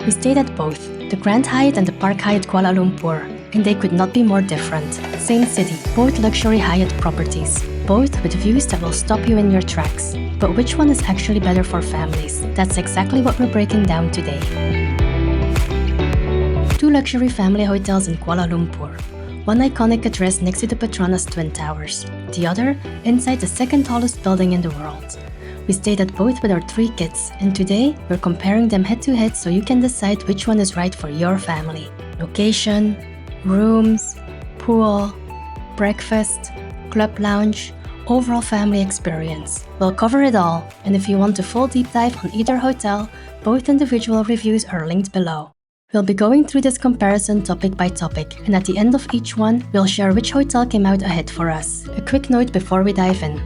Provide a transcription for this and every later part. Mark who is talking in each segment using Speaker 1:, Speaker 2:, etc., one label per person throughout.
Speaker 1: We stayed at both, the Grand Hyatt and the Park Hyatt Kuala Lumpur, and they could not be more different. Same city, both luxury Hyatt properties, both with views that will stop you in your tracks. But which one is actually better for families? That's exactly what we're breaking down today. 2 luxury family hotels in Kuala Lumpur. One iconic address next to the Petronas Twin Towers, the other inside the second tallest building in the world. We stayed at both with our 3 kids, and today we're comparing them head to head so you can decide which one is right for your family. Location, rooms, pool, breakfast, club lounge, overall family experience. We'll cover it all, and if you want a full deep dive on either hotel, both individual reviews are linked below. We'll be going through this comparison topic by topic, and at the end of each one, we'll share which hotel came out ahead for us. A quick note before we dive in.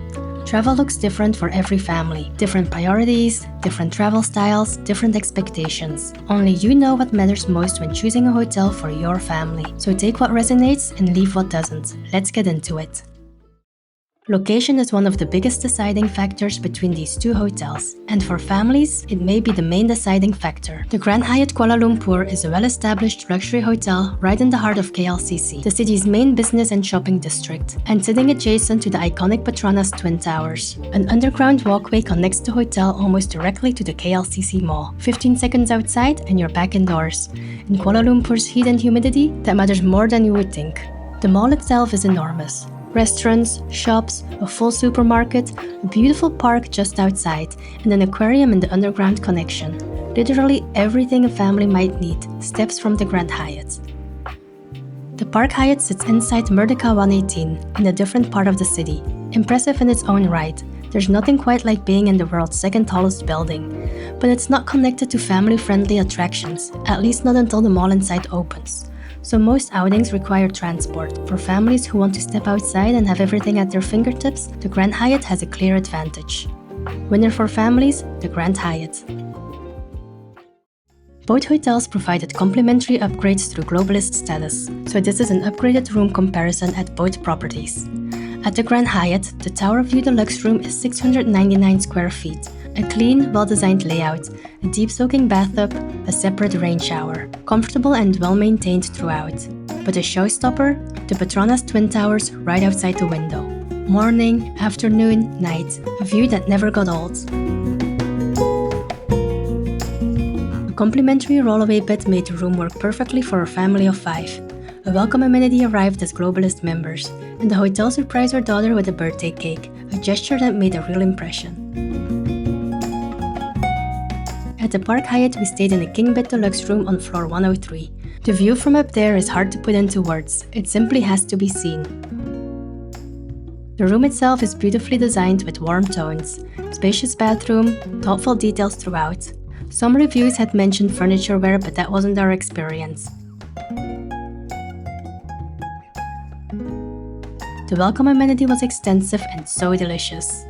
Speaker 1: Travel looks different for every family. Different priorities, different travel styles, different expectations. Only you know what matters most when choosing a hotel for your family. So take what resonates and leave what doesn't. Let's get into it. Location is one of the biggest deciding factors between these 2 hotels, and for families, it may be the main deciding factor. The Grand Hyatt Kuala Lumpur is a well-established luxury hotel right in the heart of KLCC, the city's main business and shopping district, and sitting adjacent to the iconic Petronas Twin Towers. An underground walkway connects the hotel almost directly to the KLCC Mall. 15 seconds outside and you're back indoors. In Kuala Lumpur's heat and humidity, that matters more than you would think. The mall itself is enormous. Restaurants, shops, a full supermarket, a beautiful park just outside, and an aquarium in the underground connection. Literally everything a family might need steps from the Grand Hyatt. The Park Hyatt sits inside Merdeka 118, in a different part of the city. Impressive in its own right, there's nothing quite like being in the world's second tallest building. But it's not connected to family-friendly attractions, at least not until the mall inside opens. So most outings require transport. For families who want to step outside and have everything at their fingertips, the Grand Hyatt has a clear advantage. Winner for families, the Grand Hyatt. Both hotels provided complimentary upgrades through Globalist status, so this is an upgraded room comparison at both properties. At the Grand Hyatt, the Tower View Deluxe room is 699 square feet, a clean, well-designed layout, a deep-soaking bathtub, a separate rain shower, comfortable and well-maintained throughout. But a showstopper, the Petronas Twin Towers right outside the window. Morning, afternoon, night, a view that never got old. A complimentary rollaway bed made the room work perfectly for a family of 5. A welcome amenity arrived as Globalist members, and the hotel surprised our daughter with a birthday cake, a gesture that made a real impression. At the Park Hyatt, we stayed in a king bed deluxe room on floor 103. The view from up there is hard to put into words, it simply has to be seen. The room itself is beautifully designed with warm tones, spacious bathroom, thoughtful details throughout. Some reviews had mentioned furniture wear, but that wasn't our experience. The welcome amenity was extensive and so delicious.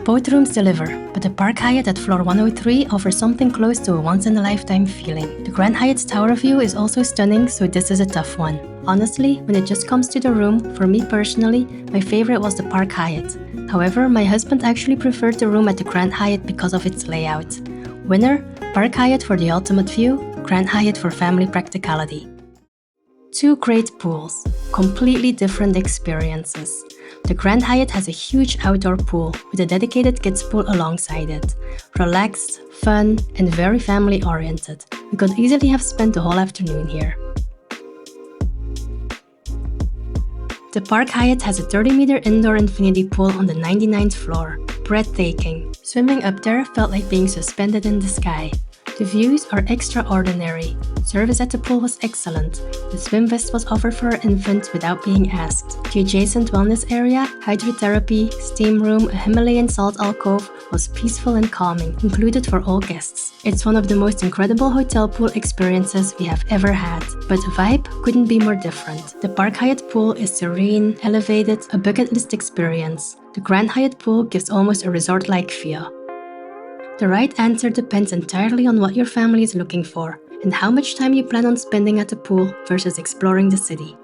Speaker 1: Both rooms deliver, but the Park Hyatt at floor 103 offers something close to a once-in-a-lifetime feeling. The Grand Hyatt's tower view is also stunning, so this is a tough one. Honestly, when it just comes to the room, for me personally, my favorite was the Park Hyatt. However, my husband actually preferred the room at the Grand Hyatt because of its layout. Winner, Park Hyatt for the ultimate view, Grand Hyatt for family practicality. 2 great pools, completely different experiences. The Grand Hyatt has a huge outdoor pool with a dedicated kids pool alongside it. Relaxed, fun, and very family-oriented. We could easily have spent the whole afternoon here. The Park Hyatt has a 30-meter indoor infinity pool on the 99th floor. Breathtaking. Swimming up there felt like being suspended in the sky. The views are extraordinary. Service at the pool was excellent. The swim vest was offered for our infant without being asked. The adjacent wellness area, hydrotherapy, steam room, a Himalayan salt alcove was peaceful and calming, included for all guests. It's one of the most incredible hotel pool experiences we have ever had. But the vibe couldn't be more different. The Park Hyatt pool is serene, elevated, a bucket list experience. The Grand Hyatt pool gives almost a resort-like feel. The right answer depends entirely on what your family is looking for and how much time you plan on spending at the pool versus exploring the city.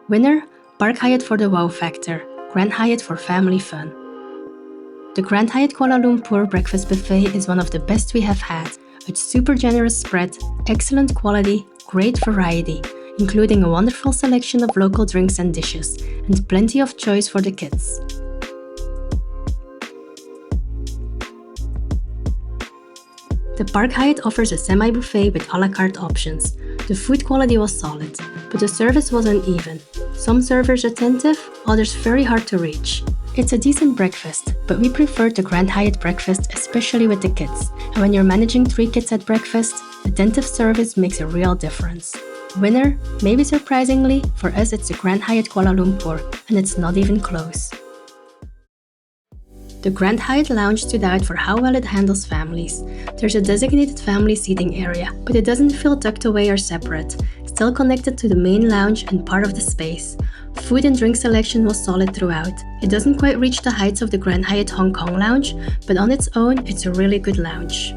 Speaker 1: Winner, Park Hyatt for the wow factor, Grand Hyatt for family fun. The Grand Hyatt Kuala Lumpur breakfast buffet is one of the best we have had. It's super generous spread, excellent quality, great variety, including a wonderful selection of local drinks and dishes, and plenty of choice for the kids. The Park Hyatt offers a semi-buffet with a la carte options. The food quality was solid, but the service was uneven. Some servers attentive, others very hard to reach. It's a decent breakfast, but we preferred the Grand Hyatt breakfast, especially with the kids. And when you're managing 3 kids at breakfast, attentive service makes a real difference. Winner, maybe surprisingly, for us it's the Grand Hyatt Kuala Lumpur, and it's not even close. The Grand Hyatt Lounge stood out for how well it handles families. There's a designated family seating area, but it doesn't feel tucked away or separate, still connected to the main lounge and part of the space. Food and drink selection was solid throughout. It doesn't quite reach the heights of the Grand Hyatt Hong Kong Lounge, but on its own, it's a really good lounge.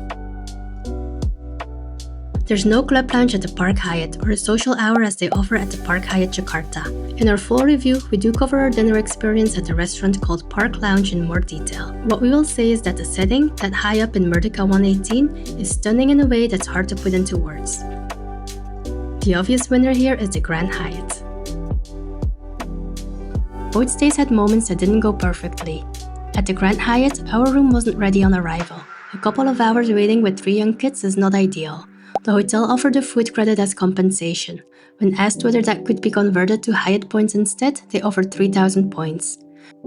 Speaker 1: There's no club lounge at the Park Hyatt or a social hour as they offer at the Park Hyatt Jakarta. In our full review, we do cover our dinner experience at the restaurant called Park Lounge in more detail. What we will say is that the setting, that high up in Merdeka 118, is stunning in a way that's hard to put into words. The obvious winner here is the Grand Hyatt. Both stays had moments that didn't go perfectly. At the Grand Hyatt, our room wasn't ready on arrival. A couple of hours waiting with 3 young kids is not ideal. The hotel offered a food credit as compensation. When asked whether that could be converted to Hyatt points instead, they offered 3,000 points.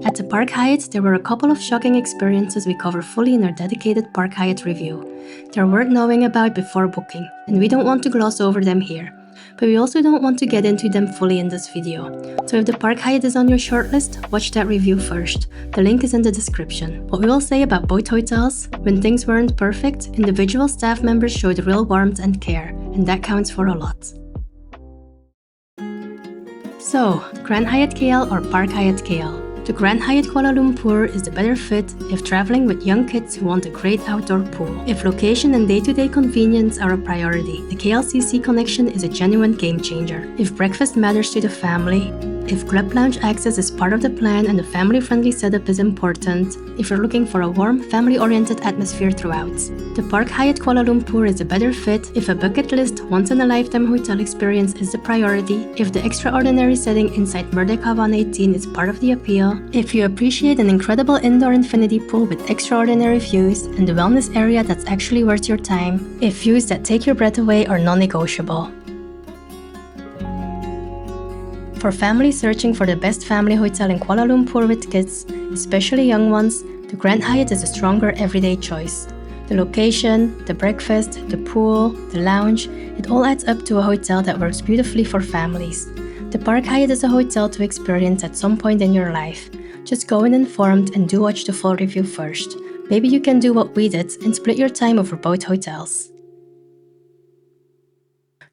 Speaker 1: At the Park Hyatt, there were a couple of shocking experiences we cover fully in our dedicated Park Hyatt review. They're worth knowing about before booking, and we don't want to gloss over them here. But we also don't want to get into them fully in this video. So if the Park Hyatt is on your shortlist, watch that review first. The link is in the description. What we will say about both hotels, when things weren't perfect, individual staff members showed real warmth and care, and that counts for a lot. So, Grand Hyatt KL or Park Hyatt KL? The Grand Hyatt Kuala Lumpur is the better fit if traveling with young kids who want a great outdoor pool. If location and day-to-day convenience are a priority, the KLCC connection is a genuine game changer. If breakfast matters to the family, if club lounge access is part of the plan and the family-friendly setup is important, if you're looking for a warm, family-oriented atmosphere throughout. The Park Hyatt Kuala Lumpur is a better fit if a bucket list, once-in-a-lifetime hotel experience is the priority, if the extraordinary setting inside Merdeka 118 is part of the appeal, if you appreciate an incredible indoor infinity pool with extraordinary views and a wellness area that's actually worth your time, if views that take your breath away are non-negotiable. For families searching for the best family hotel in Kuala Lumpur with kids, especially young ones, the Grand Hyatt is a stronger everyday choice. The location, the breakfast, the pool, the lounge, it all adds up to a hotel that works beautifully for families. The Park Hyatt is a hotel to experience at some point in your life. Just go in informed and do watch the full review first. Maybe you can do what we did and split your time over both hotels.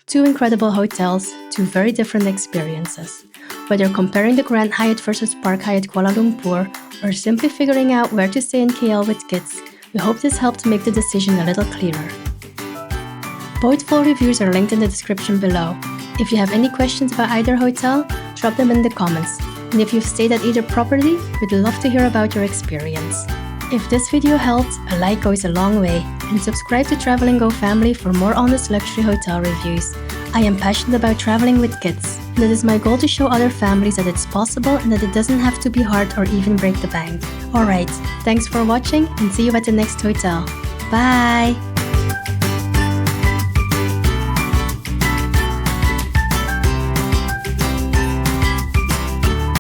Speaker 1: 2 incredible hotels, 2 very different experiences. Whether comparing the Grand Hyatt versus Park Hyatt Kuala Lumpur or simply figuring out where to stay in KL with kids, we hope this helped make the decision a little clearer. Both full reviews are linked in the description below. If you have any questions about either hotel, drop them in the comments. And if you've stayed at either property, we'd love to hear about your experience. If this video helped, a like goes a long way, and subscribe to Travel & Go family for more honest luxury hotel reviews. I am passionate about traveling with kids, and it is my goal to show other families that it's possible and that it doesn't have to be hard or even break the bank. Alright, thanks for watching and see you at the next hotel. Bye!